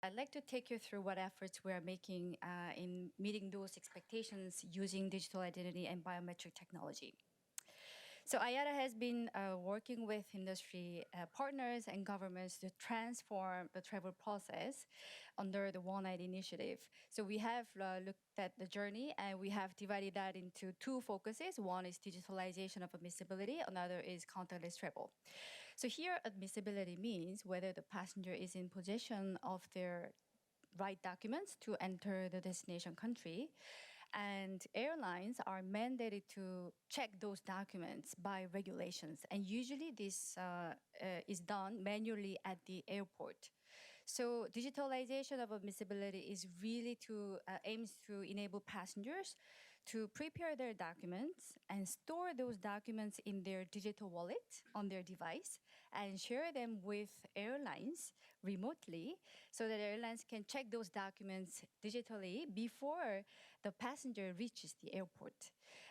I'd like to take you through what efforts we are making in meeting those expectations using digital identity and biometric technology. So IATA has been working with industry partners and governments to transform the travel process under the One ID initiative. So we have looked at the journey and we have divided that into two focuses. One is digitalization of admissibility, another is contactless travel. So here admissibility means whether the passenger is in possession of their right documents to enter the destination country. And airlines are mandated to check those documents by regulations. And usually this is done manually at the airport. So digitalization of admissibility is really to aims to enable passengers to prepare their documents and store those documents in their digital wallet on their device and share them with airlines remotely so that airlines can check those documents digitally before the passenger reaches the airport.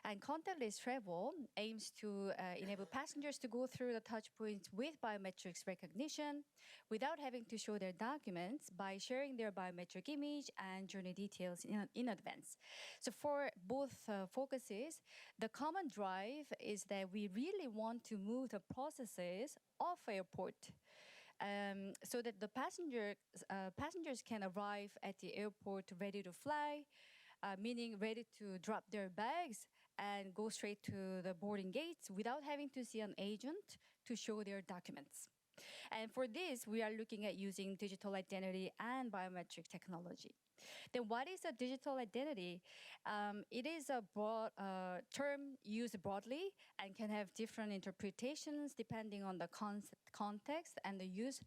And contactless travel aims to enable passengers to go through the touch points with biometrics recognition without having to show their documents by sharing their biometric image and journey details in advance. So for both focuses, the common drive is that we really want to move the processes off airport so that the passengers can arrive at the airport ready to fly, meaning ready to drop their bags and go straight to the boarding gates without having to see an agent to show their documents. And for this, we are looking at using digital identity and biometric technology. Then what is a digital identity? It is a broad term used broadly and can have different interpretations depending on the context and the use.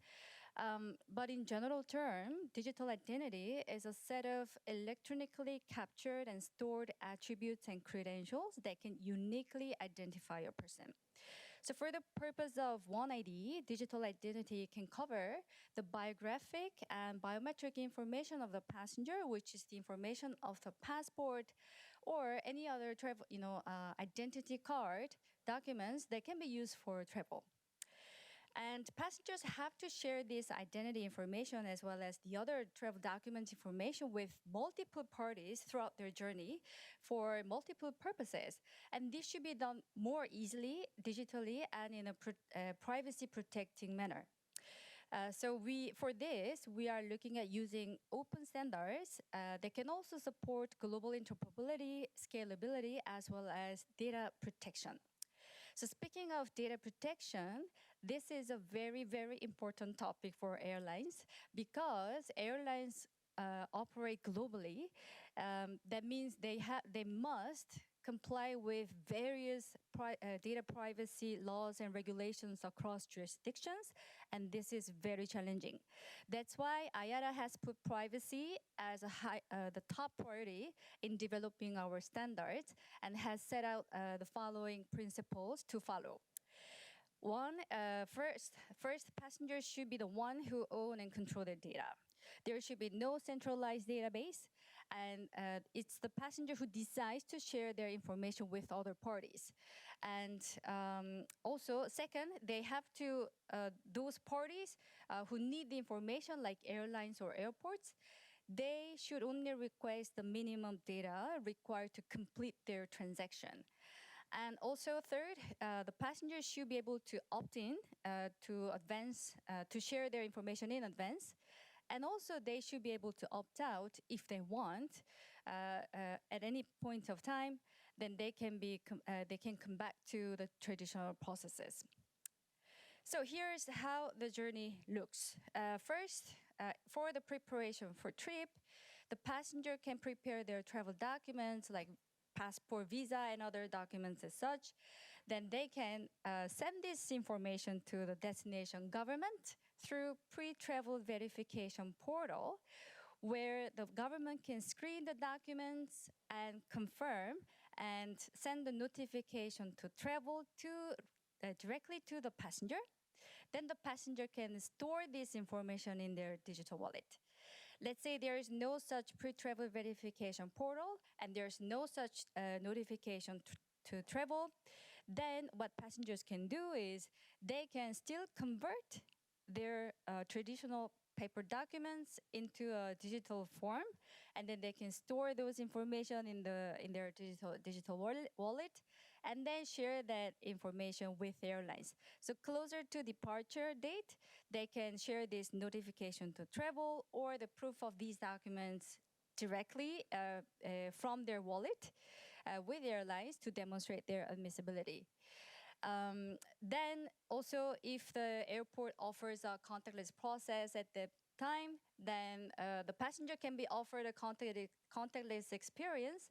But in general term, digital identity is a set of electronically captured and stored attributes and credentials that can uniquely identify a person. So for the purpose of One ID, digital identity can cover the biographic and biometric information of the passenger, which is the information of the passport or any other travel, identity card documents that can be used for travel. And passengers have to share this identity information as well as the other travel document information with multiple parties throughout their journey for multiple purposes. And this should be done more easily, digitally, and in a privacy protecting manner. For this, we are looking at using open standards that can also support global interoperability, scalability, as well as data protection. So speaking of data protection, this is a very, very important topic for airlines because airlines operate globally. That means they must comply with various data privacy laws and regulations across jurisdictions, and this is very challenging. That's why IATA has put privacy as the top priority in developing our standards and has set out the following principles to follow. One, first, passengers should be the one who own and control their data. There should be no centralized database, and it's the passenger who decides to share their information with other parties. And also, second, they have to, those parties who need the information, like airlines or airports, they should only request the minimum data required to complete their transaction. And also, third, the passengers should be able to opt in to share their information in advance. And also, they should be able to opt out if they want at any point of time. Then they can come back to the traditional processes. So here's how the journey looks. First, for the preparation for trip, the passenger can prepare their travel documents like passport, visa, and other documents as such. Then they can send this information to the destination government through pre-travel verification portal, where the government can screen the documents and confirm and send the notification to travel directly to the passenger. Then the passenger can store this information in their digital wallet. Let's say there is no such pre-travel verification portal and there's no such notification to travel. Then what passengers can do is they can still convert their traditional paper documents into a digital form, and then they can store those information in their digital wallet, and then share that information with airlines. So closer to departure date, they can share this notification to travel or the proof of these documents directly from their wallet with airlines to demonstrate their admissibility. Then also, if the airport offers a contactless process at the time, then the passenger can be offered a contactless experience.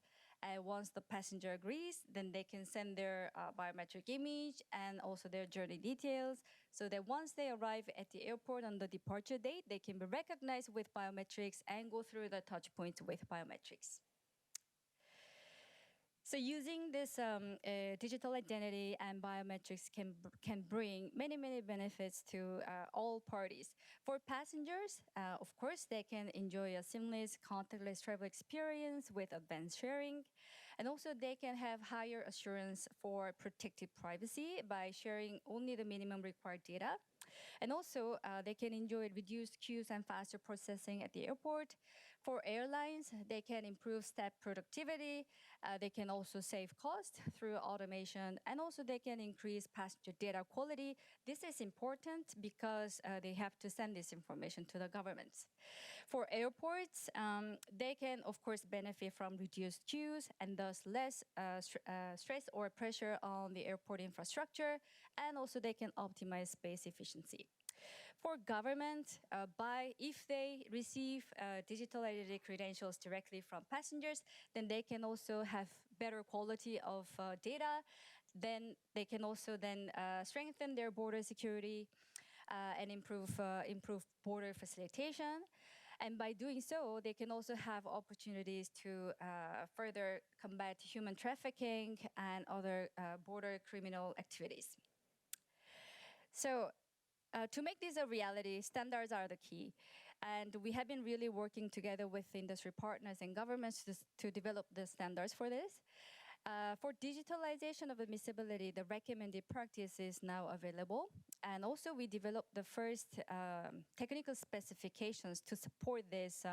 Once the passenger agrees, then they can send their biometric image and also their journey details, so that once they arrive at the airport on the departure date, they can be recognized with biometrics and go through the touch points with biometrics. So using this digital identity and biometrics can bring many benefits to all parties. For passengers, of course, they can enjoy a seamless contactless travel experience with advanced sharing. And also they can have higher assurance for protected privacy by sharing only the minimum required data. And also, they can enjoy reduced queues and faster processing at the airport. For airlines, they can improve staff productivity. They can also save cost through automation, and also they can increase passenger data quality. This is important because they have to send this information to the governments. For airports, they can, of course, benefit from reduced queues and thus less stress or pressure on the airport infrastructure, and also they can optimize space efficiency. For government, if they receive digital identity credentials directly from passengers, then they can also have better quality of data. Then they can also strengthen their border security and improve border facilitation. And by doing so, they can also have opportunities to further combat human trafficking and other border criminal activities. So to make this a reality, standards are the key. And we have been really working together with industry partners and governments to develop the standards for this. For digitalization of admissibility, the recommended practice is now available. And also we developed the first technical specifications to support this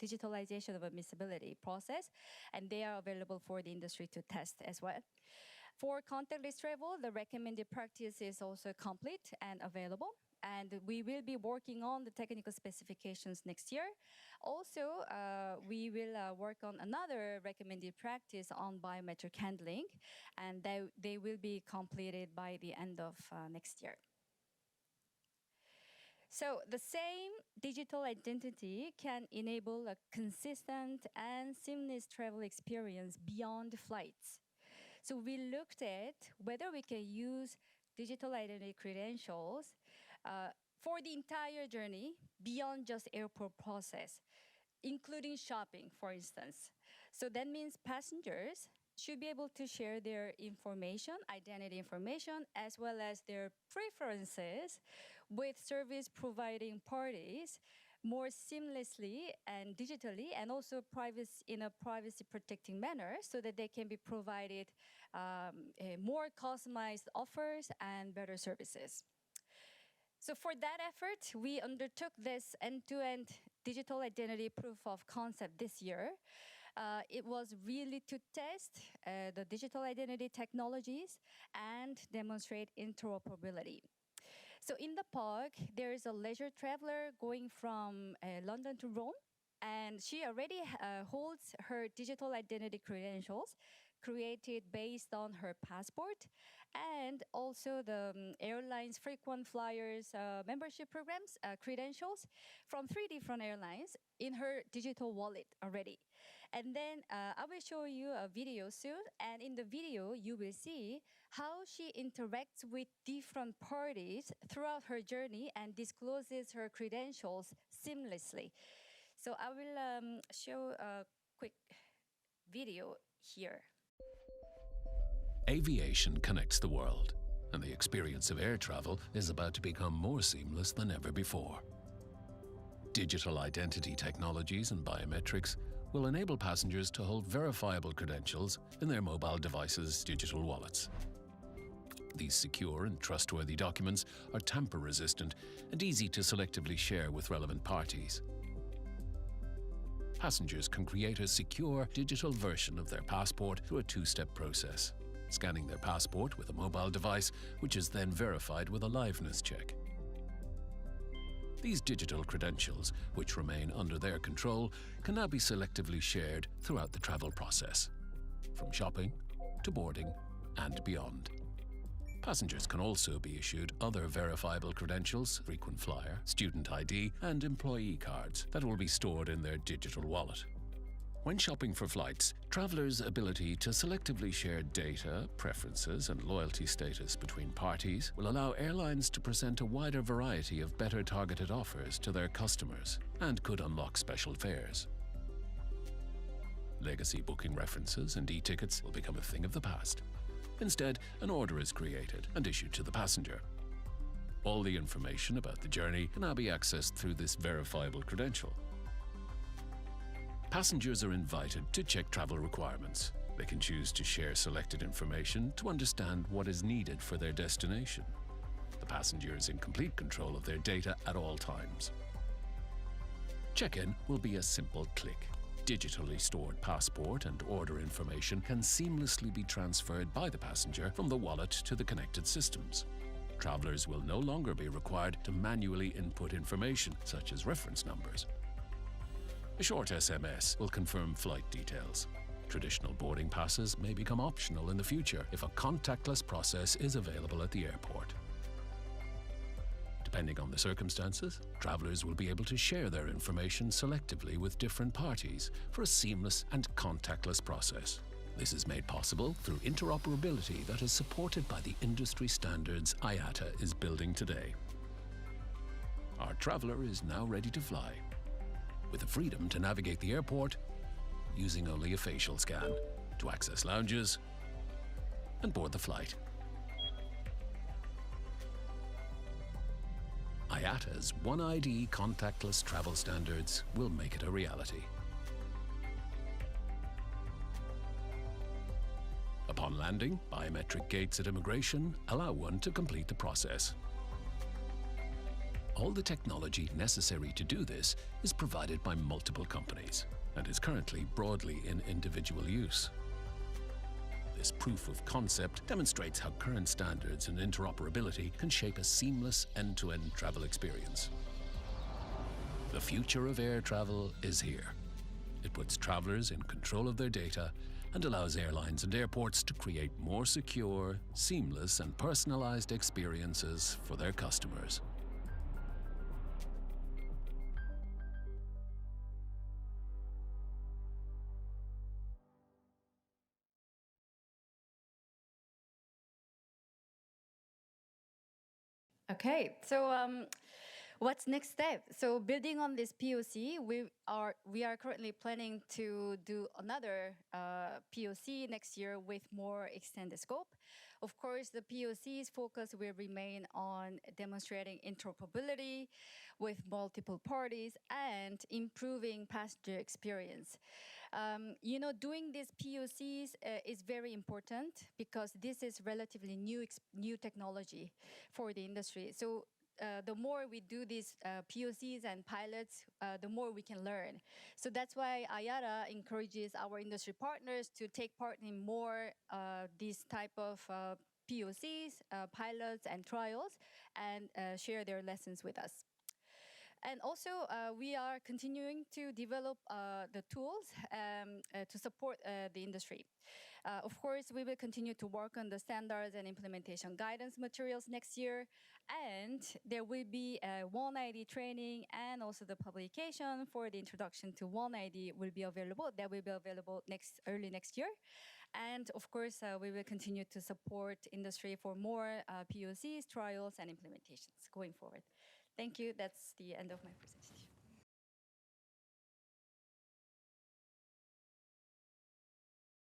digitalization of admissibility process. And they are available for the industry to test as well. For contactless travel, the recommended practice is also complete and available. And we will be working on the technical specifications next year. Also, we will work on another recommended practice on biometric handling, and they will be completed by the end of next year. So the same digital identity can enable a consistent and seamless travel experience beyond flights. So we looked at whether we can use digital identity credentials for the entire journey beyond just airport process, including shopping, for instance. So that means passengers should be able to share their information, identity information, as well as their preferences with service providing parties more seamlessly and digitally, and also in a privacy protecting manner, so that they can be provided more customized offers and better services. So for that effort, we undertook this end-to-end digital identity proof of concept this year. It was really to test the digital identity technologies and demonstrate interoperability. So in the park, there is a leisure traveler going from London to Rome, and she already holds her digital identity credentials created based on her passport, and also the airline's frequent flyers membership programs credentials from 3 different airlines in her digital wallet already. And then I will show you a video soon, and in the video you will see how she interacts with different parties throughout her journey and discloses her credentials seamlessly. So I will show a quick video here. Aviation connects the world, and the experience of air travel is about to become more seamless than ever before. Digital identity technologies and biometrics will enable passengers to hold verifiable credentials in their mobile devices' digital wallets. These secure and trustworthy documents are tamper-resistant and easy to selectively share with relevant parties. Passengers can create a secure digital version of their passport through a two-step process, scanning their passport with a mobile device, which is then verified with a liveness check. These digital credentials, which remain under their control, can now be selectively shared throughout the travel process, from shopping to boarding and beyond. Passengers can also be issued other verifiable credentials, frequent flyer, student ID, and employee cards that will be stored in their digital wallet. When shopping for flights, travelers' ability to selectively share data, preferences, and loyalty status between parties will allow airlines to present a wider variety of better targeted offers to their customers and could unlock special fares. Legacy booking references and e-tickets will become a thing of the past. Instead, an order is created and issued to the passenger. All the information about the journey can now be accessed through this verifiable credential. Passengers are invited to check travel requirements. They can choose to share selected information to understand what is needed for their destination. The passenger is in complete control of their data at all times. Check-in will be a simple click. Digitally stored passport and order information can seamlessly be transferred by the passenger from the wallet to the connected systems. Travelers will no longer be required to manually input information, such as reference numbers. A short SMS will confirm flight details. Traditional boarding passes may become optional in the future if a contactless process is available at the airport. Depending on the circumstances, travelers will be able to share their information selectively with different parties for a seamless and contactless process. This is made possible through interoperability that is supported by the industry standards IATA is building today. Our traveler is now ready to fly, with the freedom to navigate the airport using only a facial scan, to access lounges and board the flight. IATA's One ID contactless travel standards will make it a reality. Upon landing, biometric gates at immigration allow one to complete the process. All the technology necessary to do this is provided by multiple companies and is currently broadly in individual use. This proof of concept demonstrates how current standards and interoperability can shape a seamless end-to-end travel experience. The future of air travel is here. It puts travelers in control of their data and allows airlines and airports to create more secure, seamless, and personalized experiences for their customers. Okay, so what's next step? So building on this POC, we are currently planning to do another POC next year with more extended scope. Of course, the POC's focus will remain on demonstrating interoperability with multiple parties and improving passenger experience. Doing these POCs is very important because this is relatively new technology for the industry. So the more we do these POCs and pilots, the more we can learn. So that's why IATA encourages our industry partners to take part in more these type of POCs, pilots, and trials, and share their lessons with us. And also, we are continuing to develop the tools to support the industry. Of course, we will continue to work on the standards and implementation guidance materials next year. And there will be a One ID training and also the publication for the introduction to One ID will be available. That will be available early next year. And of course, we will continue to support industry for more POCs, trials, and implementations going forward. Thank you. That's the end of my presentation.